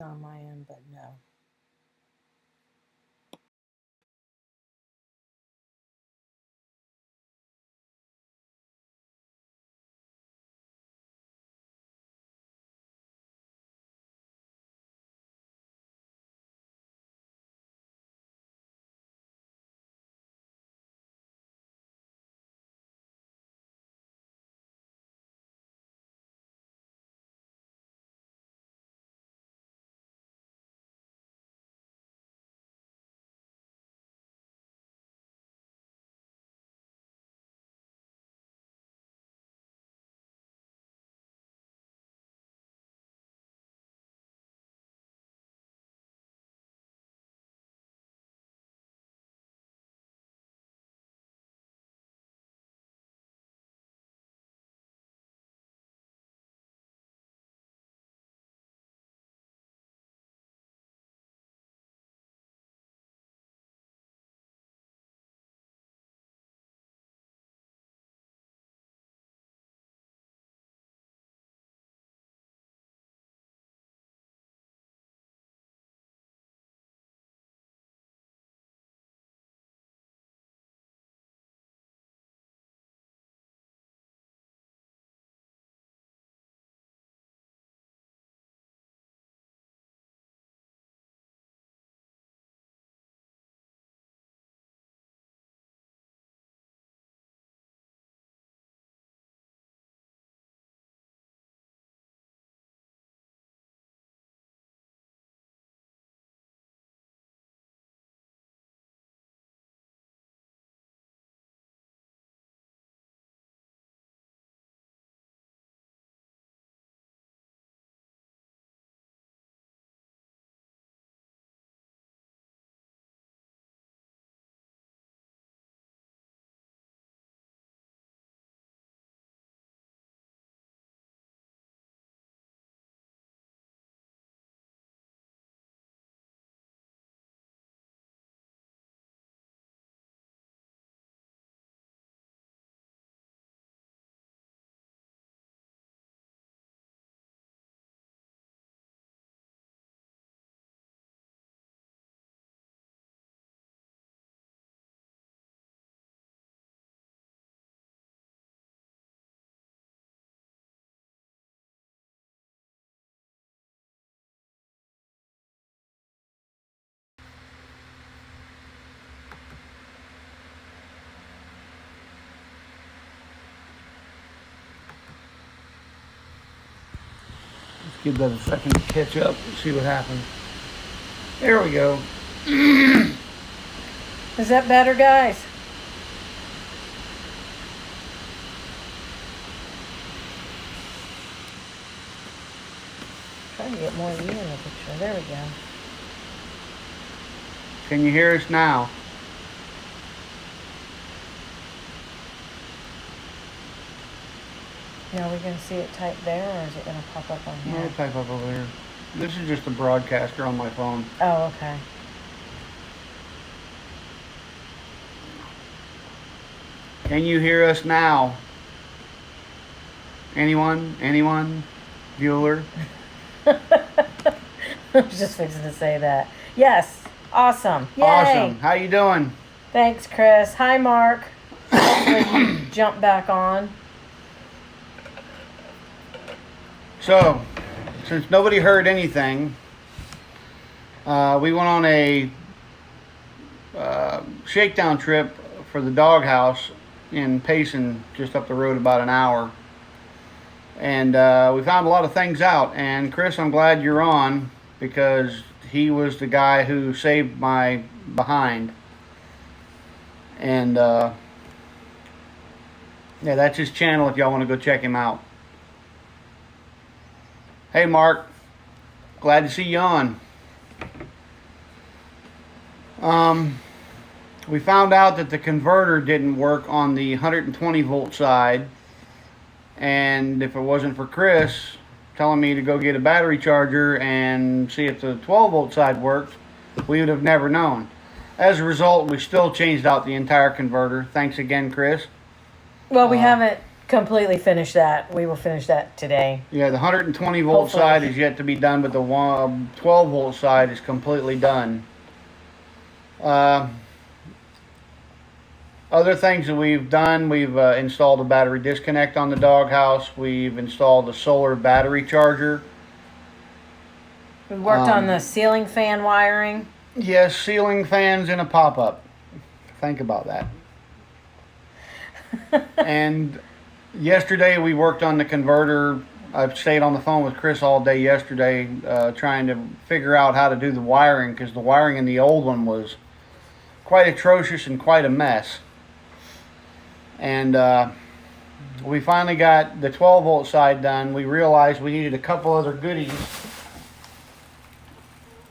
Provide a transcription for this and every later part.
on my end, but no. Give that a second to catch up and see what happens. There we go. Is that better, guys? Trying to get more of you in the picture. There we go. Can you hear us now? Now we're going to see it type there, or is it going to pop up on here? No, type up over here. This is just a broadcaster on my phone. Oh, okay. Can you hear us now? Anyone? Anyone? Bueller? I was just fixing to say that. Yes. Awesome. Yay. Awesome. How you doing? Thanks, Chris. Hi, Mark. Hopefully you jump back on. So, since nobody heard anything, we went on a shakedown trip for the doghouse in Payson, just up the road about an hour. And we found a lot of things out. And Chris, I'm glad you're on, because he was the guy who saved my behind. And yeah, that's his channel if y'all want to go check him out. Hey Mark, glad to see you on. We found out that the converter didn't work on the 120 volt side, and if it wasn't for Chris telling me to go get a battery charger and see if the 12 volt side worked, we would have never known. As a result, we still changed out the entire converter. Thanks again, Chris. Well, we haven't completely finish that. We will finish that today. Yeah, the 120 volt Hopefully. side is yet to be done, but the 12 volt side is completely done. Other things that we've done, we've installed a battery disconnect on the doghouse. We've installed a solar battery charger. We worked on the ceiling fan wiring. Yes, ceiling fans in a pop-up. Think about that. And yesterday we worked on the converter. I stayed on the phone with Chris all day yesterday trying to figure out how to do the wiring, because the wiring in the old one was quite atrocious and quite a mess. And we finally got the 12 volt side done. We realized we needed a couple other goodies.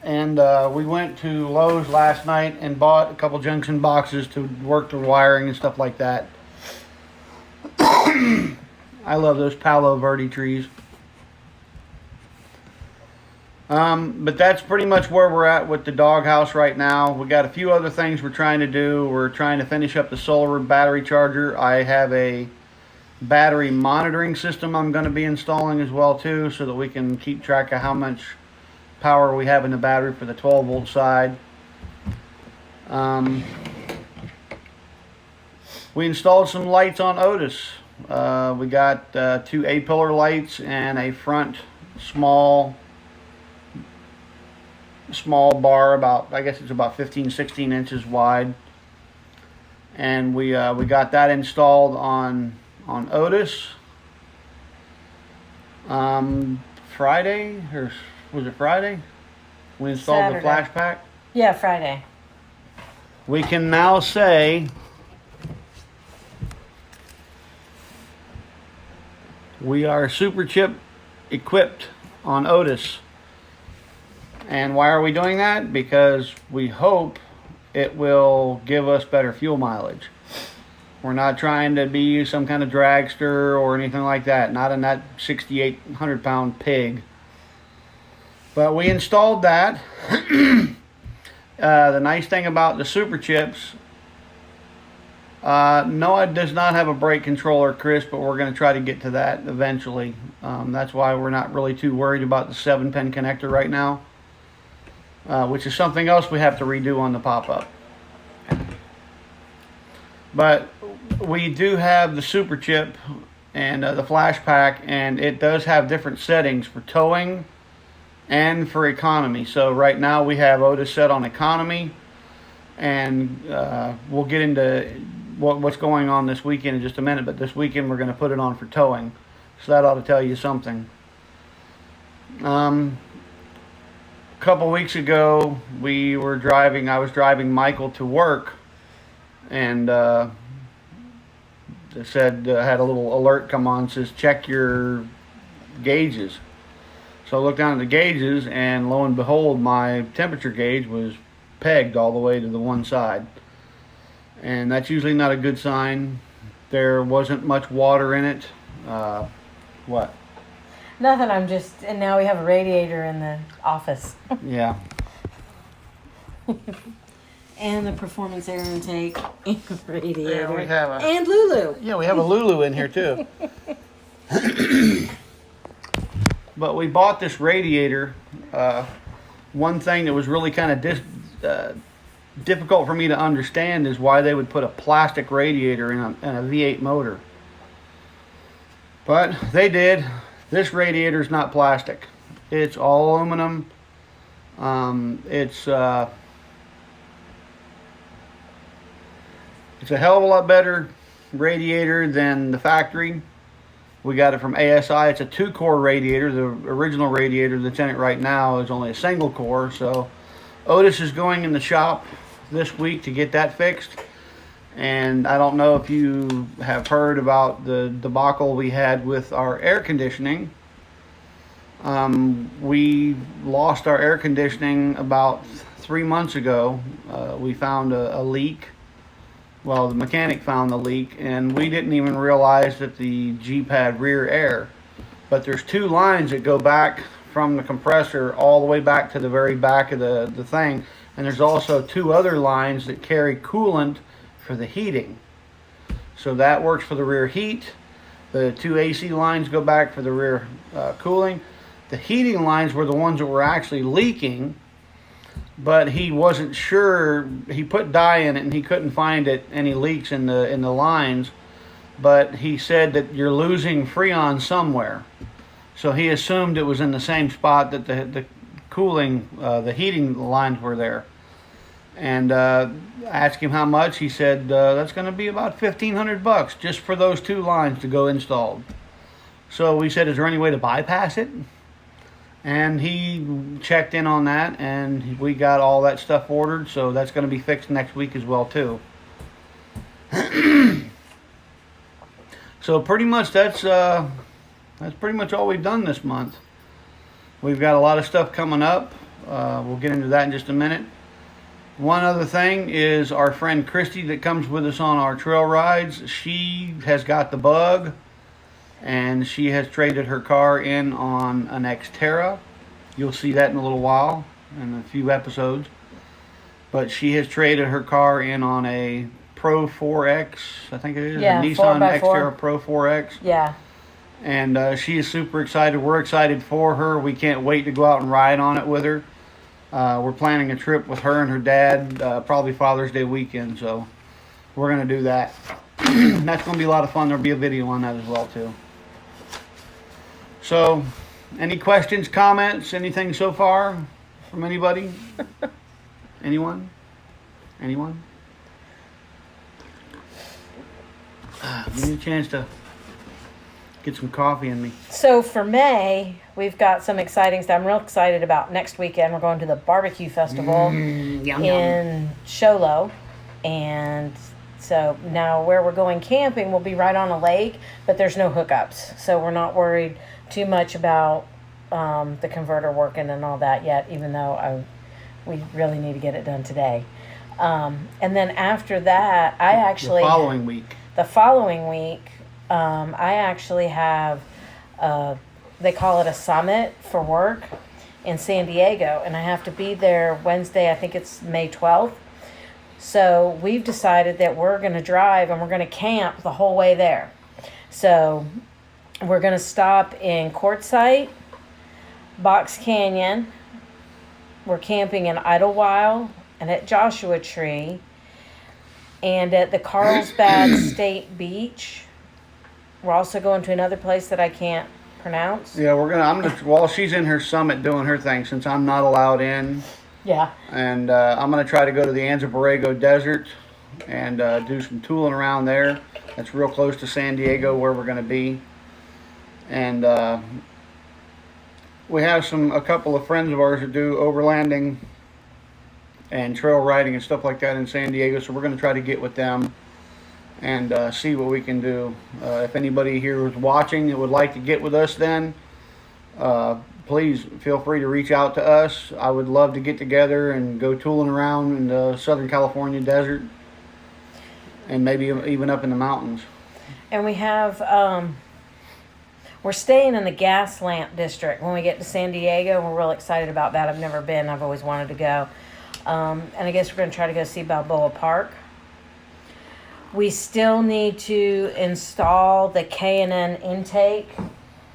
And we went to Lowe's last night and bought a couple junction boxes to work the wiring and stuff like that. I love those Palo Verde trees. But that's pretty much where we're at with the doghouse right now. We got a few other things we're trying to do. We're trying to finish up the solar battery charger. I have a battery monitoring system I'm going to be installing as well too, so that we can keep track of how much power we have in the battery for the 12 volt side. We installed some lights on Otis. We got 2 A-pillar lights and a front small bar, about, I guess it's about 15-16 inches wide. And we got that installed on Otis Friday, or was it Friday? We installed Saturday. the flash pack. Yeah, Friday. We can now say we are super chip equipped on Otis. And why are we doing that? Because we hope it will give us better fuel mileage. We're not trying to be some kind of dragster or anything like that. Not in that 6,800 pound pig. But we installed that. The nice thing about the super chips, no, it does not have a brake controller, Chris, but we're going to try to get to that eventually. That's why we're not really too worried about the 7-pin connector right now, which is something else we have to redo on the pop-up. But we do have the super chip and the flash pack, and it does have different settings for towing and for economy. So right now we have Otis set on economy, and we'll get into what's going on this weekend in just a minute, but this weekend we're going to put it on for towing, so that ought to tell you something. A couple weeks ago I was driving Michael to work, and it said had a little alert come on, says check your gauges. So I looked down at the gauges, and lo and behold, my temperature gauge was pegged all the way to the one side. And that's usually not a good sign. There wasn't much water in it. What? Nothing, and now we have a radiator in the office. Yeah. And the performance air intake, and radiator. Yeah, we have and Lulu. Yeah, we have a Lulu in here too. But we bought this radiator. One thing that was really kind of difficult for me to understand is why they would put a plastic radiator in a V8 motor. But they did. This radiator is not plastic. It's all aluminum. It's a hell of a lot better radiator than the factory. We got it from ASI. It's a 2-core radiator. The original radiator that's in it right now is only a single core. So Otis is going in the shop this week to get that fixed. And I don't know if you have heard about the debacle we had with our air conditioning. We lost our air conditioning about 3 months ago. We found a leak. Well, the mechanic found the leak, and we didn't even realize that the Jeep had rear air. But there's 2 lines that go back from the compressor all the way back to the very back of the thing. And there's also 2 other lines that carry coolant for the heating. So that works for the rear heat. The 2 AC lines go back for the rear cooling. The heating lines were the ones that were actually leaking, but he wasn't sure. He put dye in it and he couldn't find any leaks in the lines, but he said that you're losing freon somewhere. So he assumed it was in the same spot that the cooling, the heating lines were there. And I asked him how much. He said that's going to be about $1,500 just for those 2 lines to go installed. So we said, is there any way to bypass it? And he checked in on that, and we got all that stuff ordered. So that's going to be fixed next week as well too. So pretty much that's pretty much all we've done this month. We've got a lot of stuff coming up. We'll get into that in just a minute. One other thing is our friend Christy that comes with us on our trail rides. She has got the bug, and she has traded her car in on an Xterra. You'll see that in a little while, in a few episodes. But she has traded her car in on a Pro 4X, I think it is. Yeah, a Nissan 4x4. Xterra Pro 4X. Yeah. And she is super excited. We're excited for her. We can't wait to go out and ride on it with her. We're planning a trip with her and her dad, probably Father's Day weekend, so we're going to do that. That's going to be a lot of fun. There'll be a video on that as well, too. So, any questions, comments, anything so far from anybody? Anyone? Anyone? Give me a chance to get some coffee in me. So for May, we've got some exciting stuff. I'm real excited about next weekend. We're going to the barbecue festival in Sholo. And so now where we're going camping will be right on a lake, but there's no hookups. So we're not worried too much about the converter working and all that yet, even though we really need to get it done today. And then after that, The following week, I actually have, they call it a summit for work in San Diego, and I have to be there Wednesday, I think it's May 12th. So we've decided that we're going to drive and we're going to camp the whole way there. So we're going to stop in Quartzsite, Box Canyon. We're camping in Idlewild and at Joshua Tree and at the Carlsbad State Beach. We're also going to another place that I can't pronounce. Yeah, while she's in her summit doing her thing, since I'm not allowed in. Yeah. And I'm going to try to go to the Anza Borrego Desert and do some tooling around there. That's real close to San Diego where we're going to be. And we have a couple of friends of ours that do overlanding and trail riding and stuff like that in San Diego. So we're going to try to get with them and see what we can do. If anybody here is watching that would like to get with us then, please feel free to reach out to us. I would love to get together and go tooling around in the Southern California desert and maybe even up in the mountains. And we have, we're staying in the Gas Lamp District when we get to San Diego, and we're real excited about that. I've never been. I've always wanted to go. And I guess we're going to try to go see Balboa Park. We still need to install the K&N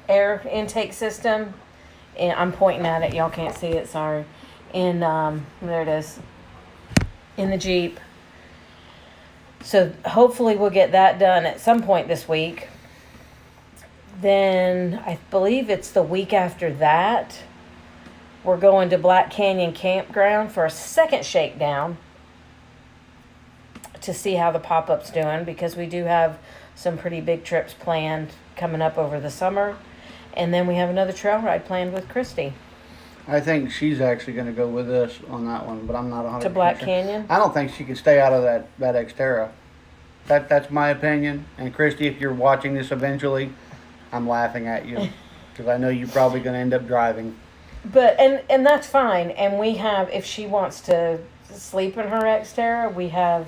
air intake system. And I'm pointing at it. Y'all can't see it. Sorry. There it is. In the Jeep. So hopefully we'll get that done at some point this week. Then I believe it's the week after that. We're going to Black Canyon Campground for a second shakedown to see how the pop-up's doing, because we do have some pretty big trips planned coming up over the summer. And then we have another trail ride planned with Christy. I think she's actually going to go with us on that one, but I'm not 100% To Black sure. Canyon? I don't think she can stay out of that Xterra. That's my opinion. And Christy, if you're watching this eventually, I'm laughing at you because I know you're probably going to end up driving. But and that's fine. And we have, if she wants to sleep in her Xterra, we have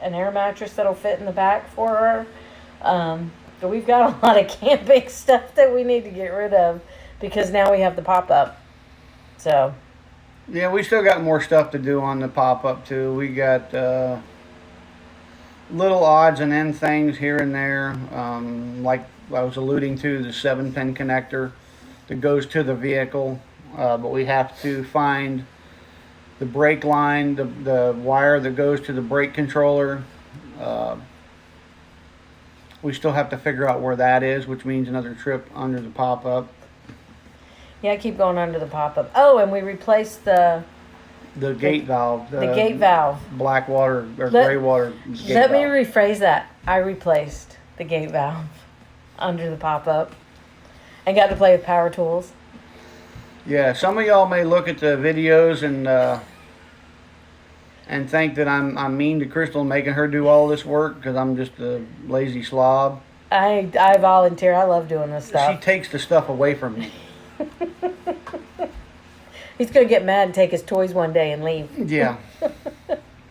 an air mattress that'll fit in the back for her. But we've got a lot of camping stuff that we need to get rid of because now we have the pop-up. So. Yeah, we still got more stuff to do on the pop-up too. We got little odds and end things here and there, like I was alluding to, the 7-pin connector that goes to the vehicle. But we have to find the brake line, the wire that goes to the brake controller. We still have to figure out where that is, which means another trip under the pop-up. Yeah, I keep going under the pop-up. Oh, and we replaced the gate valve. The gate valve. Black water or gray water gate Let me valve. rephrase that. I replaced the gate valve under the pop-up and got to play with power tools. Yeah, some of y'all may look at the videos and think that I'm mean to Crystal and making her do all this work because I'm just a lazy slob. I volunteer. I love doing this stuff. She takes the stuff away from me. He's going to get mad and take his toys one day and leave. Yeah.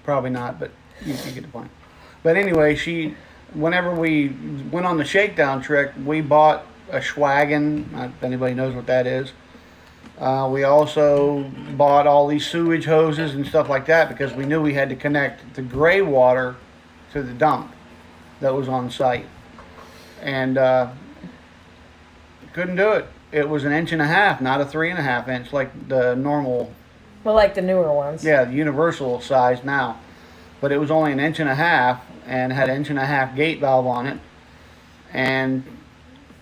Probably not, but you get the point. But anyway, whenever we went on the shakedown trick, we bought a Schwagen, if anybody knows what that is. We also bought all these sewage hoses and stuff like that because we knew we had to connect the gray water to the dump that was on site. And couldn't do it. It was 1.5 inches, not a 3.5 inch like the normal. Well, like the newer ones. Yeah, the universal size now. But it was only 1.5 inches and had 1.5 inch gate valve on it. And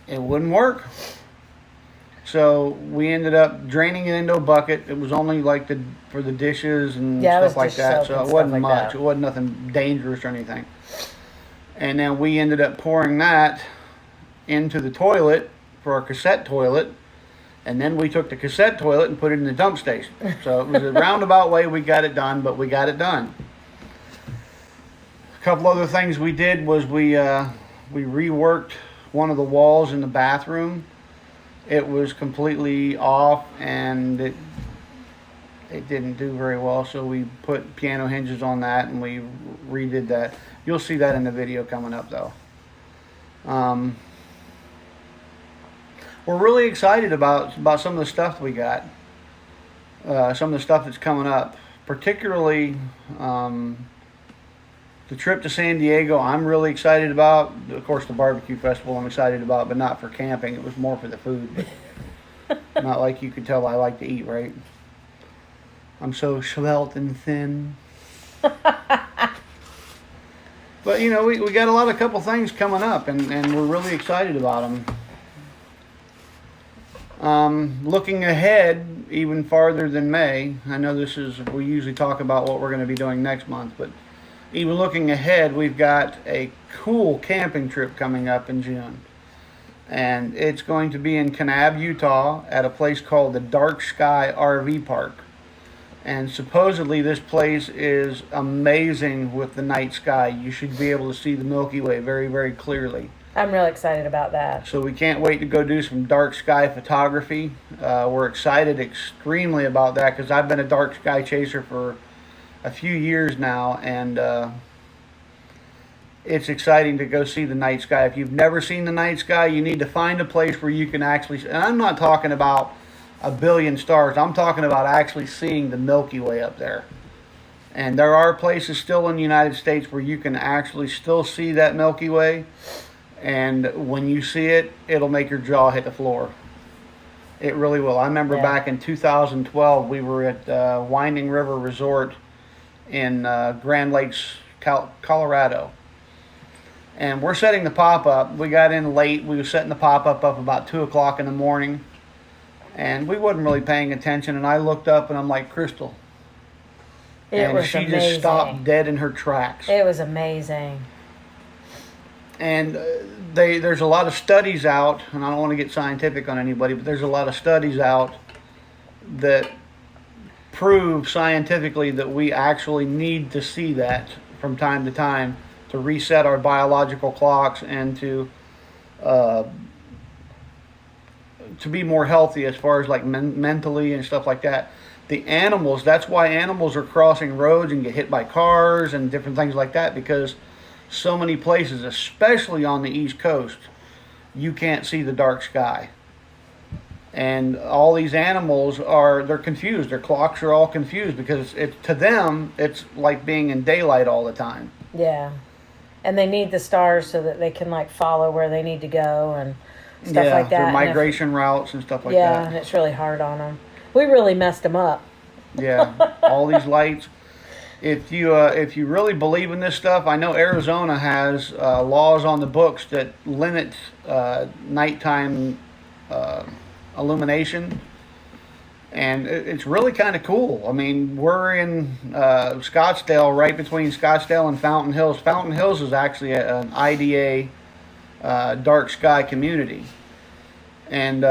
it wouldn't work. So we ended up draining it into a bucket. It was only like for the dishes and stuff like that. So it wasn't much. It wasn't nothing dangerous or anything. And then we ended up pouring that into the toilet for our cassette toilet. And then we took the cassette toilet and put it in the dump station. So it was a roundabout way we got it done, but we got it done. A couple other things we did was we reworked one of the walls in the bathroom. It was completely off and it didn't do very well, so we put piano hinges on that and we redid that. You'll see that in the video coming up though. We're really excited about some of the stuff we got. Some of the stuff that's coming up, particularly the trip to San Diego. I'm really excited about. Of course, the barbecue festival I'm excited about, but not for camping. It was more for the food. But not like you could tell I like to eat, right? I'm so svelte and thin. But you know, we got a couple things coming up, and we're really excited about them. Looking ahead even farther than May, I know we usually talk about what we're going to be doing next month, but even looking ahead, we've got a cool camping trip coming up in June. And it's going to be in Kanab, Utah at a place called the Dark Sky RV Park. And supposedly this place is amazing with the night sky. You should be able to see the Milky Way very, very clearly. I'm real excited about that. So we can't wait to go do some dark sky photography. We're excited extremely about that because I've been a dark sky chaser for a few years now, and it's exciting to go see the night sky. If you've never seen the night sky, you need to find a place where you can actually, and I'm not talking about a billion stars, I'm talking about actually seeing the Milky Way up there. And there are places still in the United States where you can actually still see that Milky Way. And when you see it, it'll make your jaw hit the floor. It really will. I remember back in 2012, we were at Winding River Resort in Grand Lakes, Colorado. And we're setting the pop-up. We got in late. We were setting the pop-up up about 2 o'clock in the morning. And we wasn't really paying attention. And I looked up and I'm like, Crystal. And she just stopped dead in her tracks. It was amazing. And there's a lot of studies out, and I don't want to get scientific on anybody, but there's a lot of studies out that prove scientifically that we actually need to see that from time to time to reset our biological clocks and to be more healthy as far as like mentally and stuff like that. The animals, that's why animals are crossing roads and get hit by cars and different things like that, because so many places, especially on the East Coast, you can't see the dark sky. And all these animals they're confused. Their clocks are all confused because to them, it's like being in daylight all the time. Yeah. And they need the stars so that they can like follow where they need to go and stuff like that. Their And migration routes and stuff like yeah, that. and it's really hard on them. We really messed them up. Yeah, all these lights. If you really believe in this stuff, I know Arizona has laws on the books that limit nighttime illumination, and it's really kind of cool. I mean, we're in Scottsdale, right between Scottsdale and Fountain Hills. Fountain Hills is actually an IDA dark sky community, and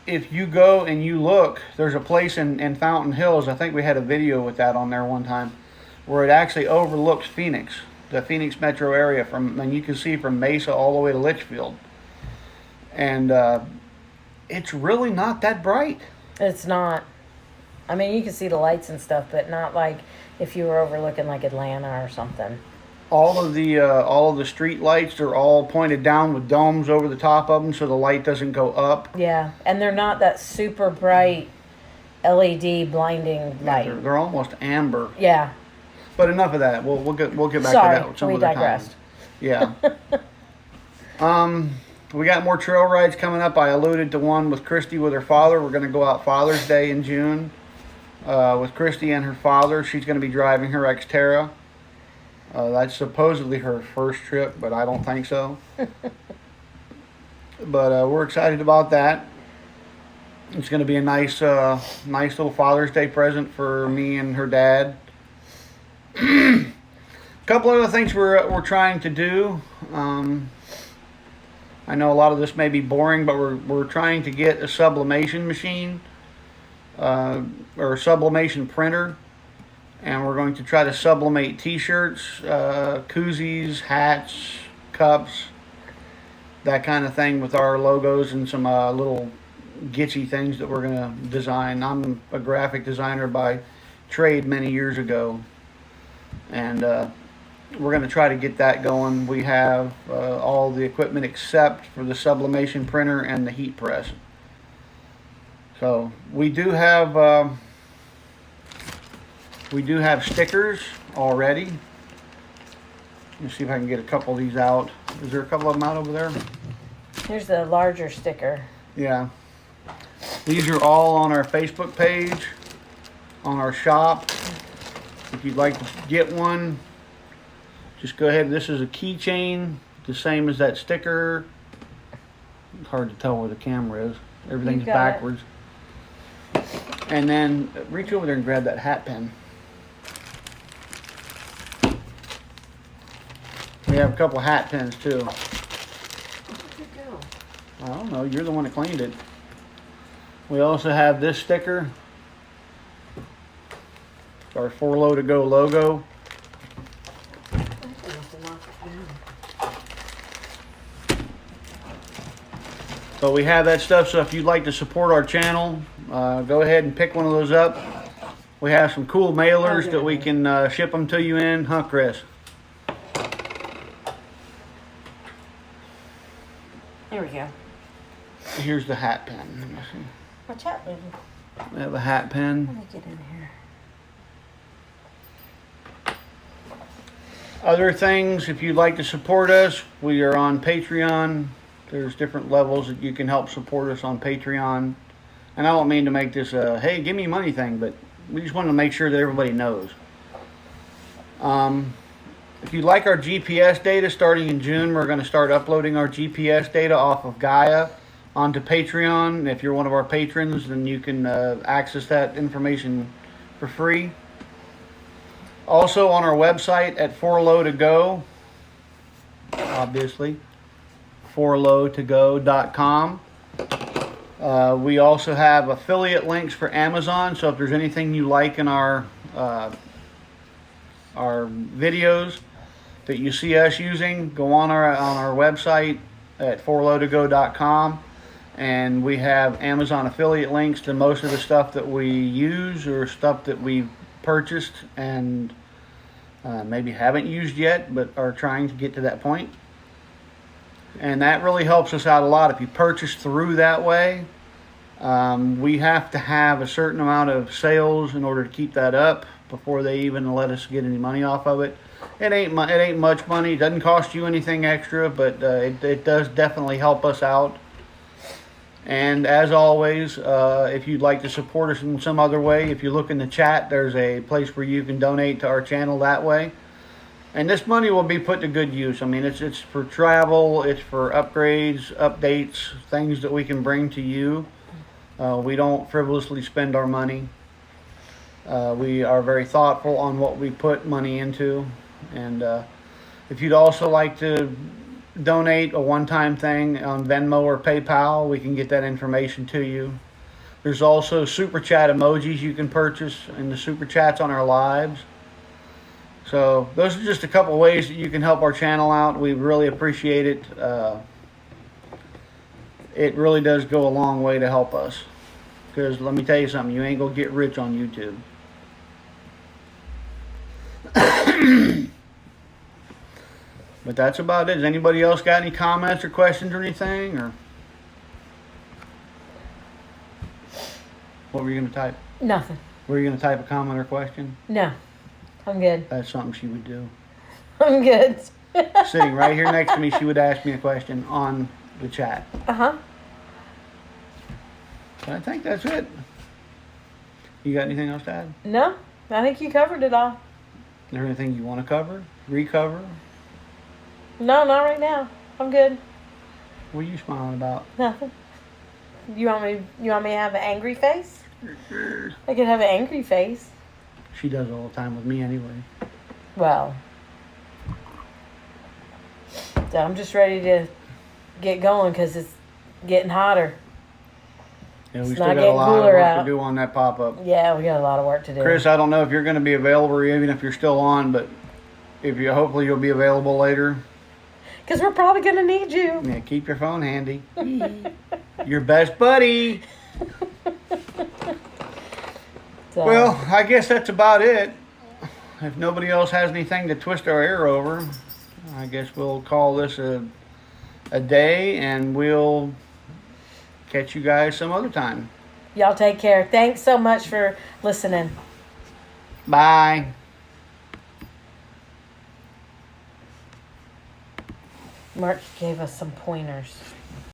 if you go and you look, there's a place in Fountain Hills, I think we had a video with that on there one time, where it actually overlooks Phoenix, the Phoenix metro area, and you can see from Mesa all the way to Litchfield. And it's really not that bright. It's not. I mean, you can see the lights and stuff, but not like if you were overlooking like Atlanta or something. All of the street lights are all pointed down with domes over the top of them, so the light doesn't go up. Yeah, and they're not that super bright LED blinding light. Yeah, they're almost amber. Yeah. But enough of that. We'll get back Sorry, to that some we other digressed. time. Yeah. We got more trail rides coming up. I alluded to one with Christy with her father. We're going to go out Father's Day in June with Christy and her father. She's going to be driving her Xterra. That's supposedly her first trip, but I don't think so. But we're excited about that. It's going to be a nice little Father's Day present for me and her dad. A couple other things we're trying to do. I know a lot of this may be boring, but we're trying to get a sublimation machine or a sublimation printer. And we're going to try to sublimate t-shirts, koozies, hats, cups, that kind of thing with our logos and some little gitchy things that we're going to design. I'm a graphic designer by trade many years ago. And we're going to try to get that going. We have all the equipment except for the sublimation printer and the heat press. So we do have stickers already. Let me see if I can get a couple of these out. Is there a couple of them out over there? Here's the larger sticker. Yeah. These are all on our Facebook page, on our shop. If you'd like to get one, just go ahead. This is a keychain, the same as that sticker. It's hard to tell where the camera is. Everything's backwards. And then reach over there and grab that hat pin. We have a couple of hat pins too. Where'd it go? I don't know. You're the one that cleaned it. We also have this sticker. It's our 4 Low to Go logo. So we have that stuff. So if you'd like to support our channel, go ahead and pick one of those up. We have some cool mailers that we can ship them to you in. Huh, Chris? There we go. Here's the hat pin. Let me see. Watch out, baby. We have a hat pin. Let me get in here. Other things, if you'd like to support us, we are on Patreon. There's different levels that you can help support us on Patreon. And I don't mean to make this a, hey, give me money thing, but we just want to make sure that everybody knows. If you like our GPS data, starting in June, we're going to start uploading our GPS data off of Gaia onto Patreon. And if you're one of our patrons, then you can access that information for free. Also on our website at 4Low to Go, obviously, 4lowtogo.com. We also have affiliate links for Amazon, so if there's anything you like in our videos that you see us using, go on our website at 4lowtogo.com, and we have Amazon affiliate links to most of the stuff that we use or stuff that we've purchased and maybe haven't used yet but are trying to get to that point. And that really helps us out a lot. If you purchase through that way, we have to have a certain amount of sales in order to keep that up before they even let us get any money off of it. It ain't much money. It doesn't cost you anything extra, but it does definitely help us out. And as always, if you'd like to support us in some other way, if you look in the chat, there's a place where you can donate to our channel that way. And this money will be put to good use. I mean, it's for travel, it's for upgrades, updates, things that we can bring to you. We don't frivolously spend our money. We are very thoughtful on what we put money into. And if you'd also like to donate a one-time thing on Venmo or PayPal, we can get that information to you. There's also super chat emojis you can purchase in the super chats on our lives. So those are just a couple ways that you can help our channel out. We really appreciate it. It really does go a long way to help us. Because let me tell you something, you ain't gonna get rich on YouTube. But that's about it. Does anybody else got any comments or questions or anything? Or what were you gonna type? Nothing. Were you gonna type a comment or question? No. I'm good. That's something she would do. I'm good. Sitting right here next to me, she would ask me a question on the chat. Uh-huh. I think that's it. You got anything else to add? No, I think you covered it all. Is there anything you want to cover? Recover? No, not right now. I'm good. What are you smiling about? Nothing. You want me to have an angry face? I could have an angry face. She does all the time with me anyway. Well, so I'm just ready to get going because it's getting hotter. Yeah, we It's still not got a getting lot of cooler work out. to do on that pop-up. Yeah, we got a lot of work to do. Chris, I don't know if you're going to be available or even if you're still on, but hopefully you'll be available later. Because we're probably going to need you. Yeah, keep your phone handy. Your best buddy. So, Well, I guess that's about it. If nobody else has anything to twist our ear over, I guess we'll call this a day, and we'll catch you guys some other time. y'all take care. Thanks so much for listening. Bye. Mark gave us some pointers.